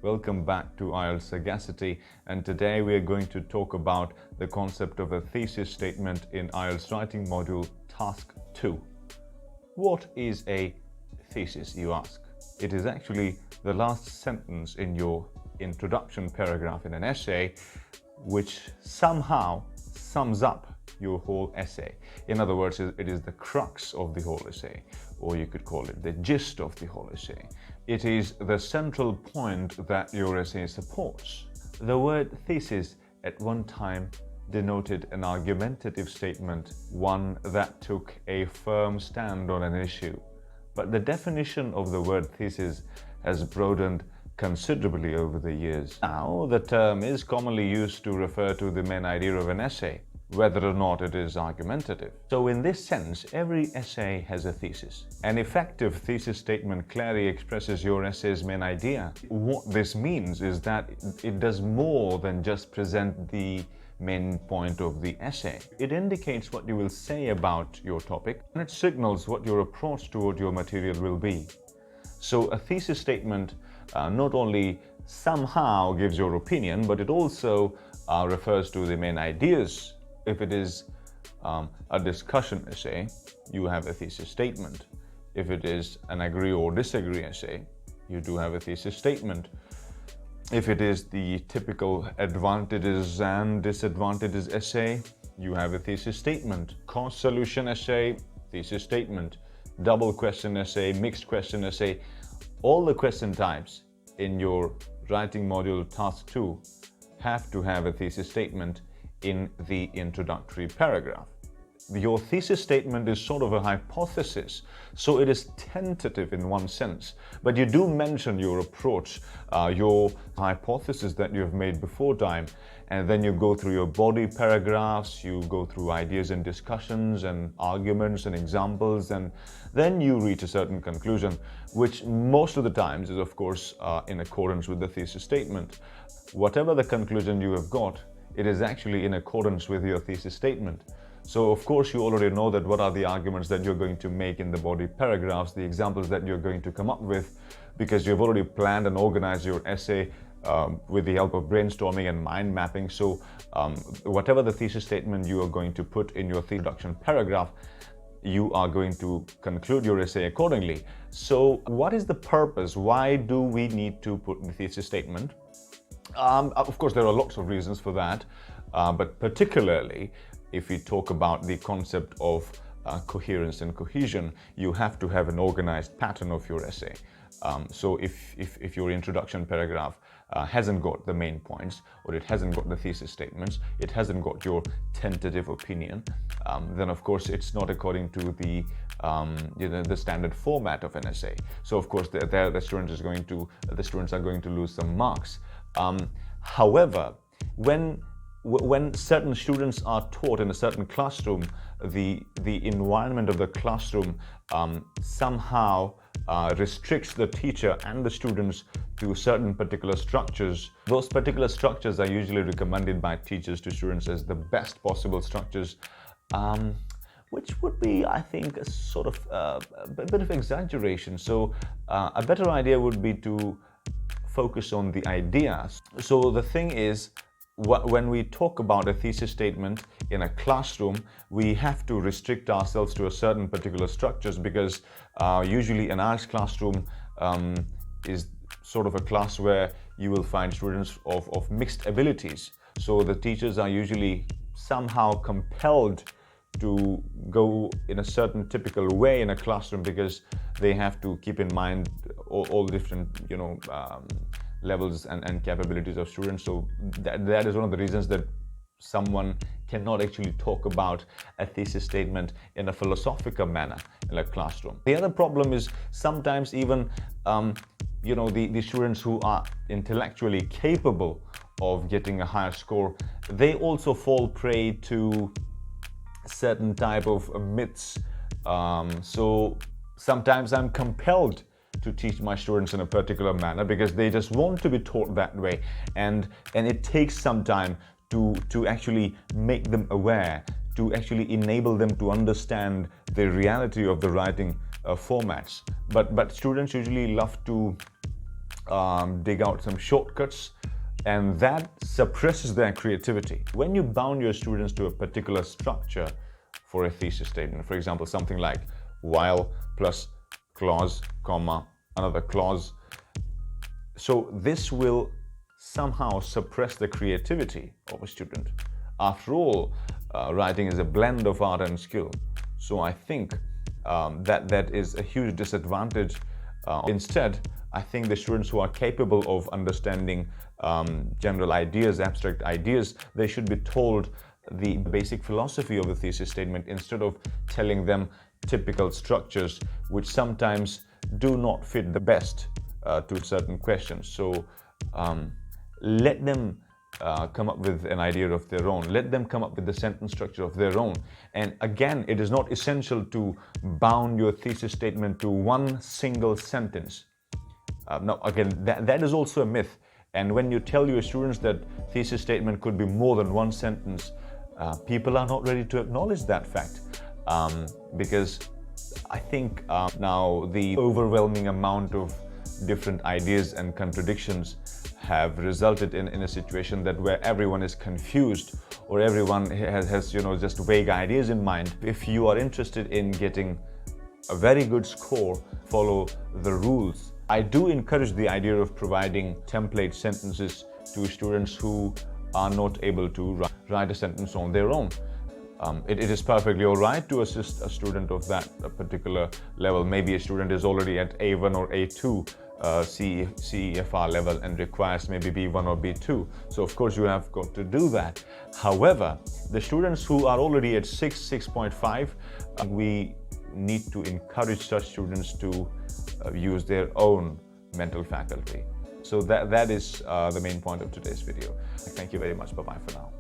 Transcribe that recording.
Welcome back to IELTS Sagacity, and today we are going to talk about the concept of a thesis statement in IELTS writing module task 2. What is a thesis, you ask? It is actually the last sentence in your introduction paragraph in an essay which somehow sums up your whole essay. In other words, it is the crux of the whole essay, or you could call it the gist of the whole essay. It is the central point that your essay supports. The word thesis at one time denoted an argumentative statement, one that took a firm stand on an issue. But the definition of the word thesis has broadened considerably over the years. Now, the term is commonly used to refer to the main idea of an essay, whether or not it is argumentative. So in this sense, every essay has a thesis. An effective thesis statement clearly expresses your essay's main idea. What this means is that it does more than just present the main point of the essay. It indicates what you will say about your topic, and it signals what your approach toward your material will be. So a thesis statement not only somehow gives your opinion, but it also refers to the main ideas. If it is a discussion essay, you have a thesis statement. If it is an agree or disagree essay, you do have a thesis statement. If it is the typical advantages and disadvantages essay, you have a thesis statement. Cost solution essay, thesis statement. Double question essay, mixed question essay. All the question types in your writing module task 2 have to have a thesis statement in the introductory paragraph. Your thesis statement is sort of a hypothesis, so it is tentative in one sense, but you do mention your approach, your hypothesis that you have made before time, and then you go through your body paragraphs, you go through ideas and discussions and arguments and examples, and then you reach a certain conclusion, which most of the times is of course in accordance with the thesis statement. Whatever the conclusion you have got, it is actually in accordance with your thesis statement. So of course you already know that what are the arguments that you're going to make in the body paragraphs, the examples that you're going to come up with, because you've already planned and organized your essay with the help of brainstorming and mind mapping. So whatever the thesis statement you are going to put in your introduction paragraph, you are going to conclude your essay accordingly. So what is the purpose? Why do we need to put the thesis statement? Of course, there are lots of reasons for that, but particularly if we talk about the concept of coherence and cohesion, you have to have an organized pattern of your essay. So if your introduction paragraph hasn't got the main points, or it hasn't got the thesis statements, it hasn't got your tentative opinion, then of course it's not according to the the standard format of an essay. So of course the students are going to lose some marks. However, when certain students are taught in a certain classroom, the environment of the classroom somehow restricts the teacher and the students to certain particular structures. Those particular structures are usually recommended by teachers to students as the best possible structures, which would be, I think, a sort of a bit of exaggeration. So a better idea would be to focus on the ideas. So the thing is, when we talk about a thesis statement in a classroom, we have to restrict ourselves to a certain particular structures, because usually an IELTS classroom is sort of a class where you will find students of mixed abilities. So the teachers are usually somehow compelled to go in a certain typical way in a classroom, because they have to keep in mind all different levels and capabilities of students. So that is one of the reasons that someone cannot actually talk about a thesis statement in a philosophical manner in a classroom. The other problem is sometimes even the students who are intellectually capable of getting a higher score, they also fall prey to certain type of myths. So sometimes I'm compelled to teach my students in a particular manner because they just want to be taught that way, and it takes some time to actually make them aware, to actually enable them to understand the reality of the writing formats. But students usually love to dig out some shortcuts, and that suppresses their creativity. When you bound your students to a particular structure for a thesis statement, for example, something like while plus clause, comma, another clause, so this will somehow suppress the creativity of a student. After all, writing is a blend of art and skill. So I think that is a huge disadvantage. Instead, I think the students who are capable of understanding general ideas, abstract ideas, they should be told the basic philosophy of the thesis statement instead of telling them typical structures which sometimes do not fit the best to certain questions. So let them come up with an idea of their own. Let them come up with the sentence structure of their own. And again, it is not essential to bound your thesis statement to one single sentence. Now, again, that is also a myth. And when you tell your students that thesis statement could be more than one sentence, people are not ready to acknowledge that fact. Because I think now the overwhelming amount of different ideas and contradictions have resulted in a situation that where everyone is confused or everyone has just vague ideas in mind. If you are interested in getting a very good score, follow the rules. I do encourage the idea of providing template sentences to students who are not able to write a sentence on their own. It is perfectly all right to assist a student of that particular level. Maybe a student is already at A1 or A2 CEFR level and requires maybe B1 or B2. So of course you have got to do that. However, the students who are already at 6.5, we need to encourage such students to use their own mental faculty. So that is the main point of today's video. Thank you very much. Bye-bye for now.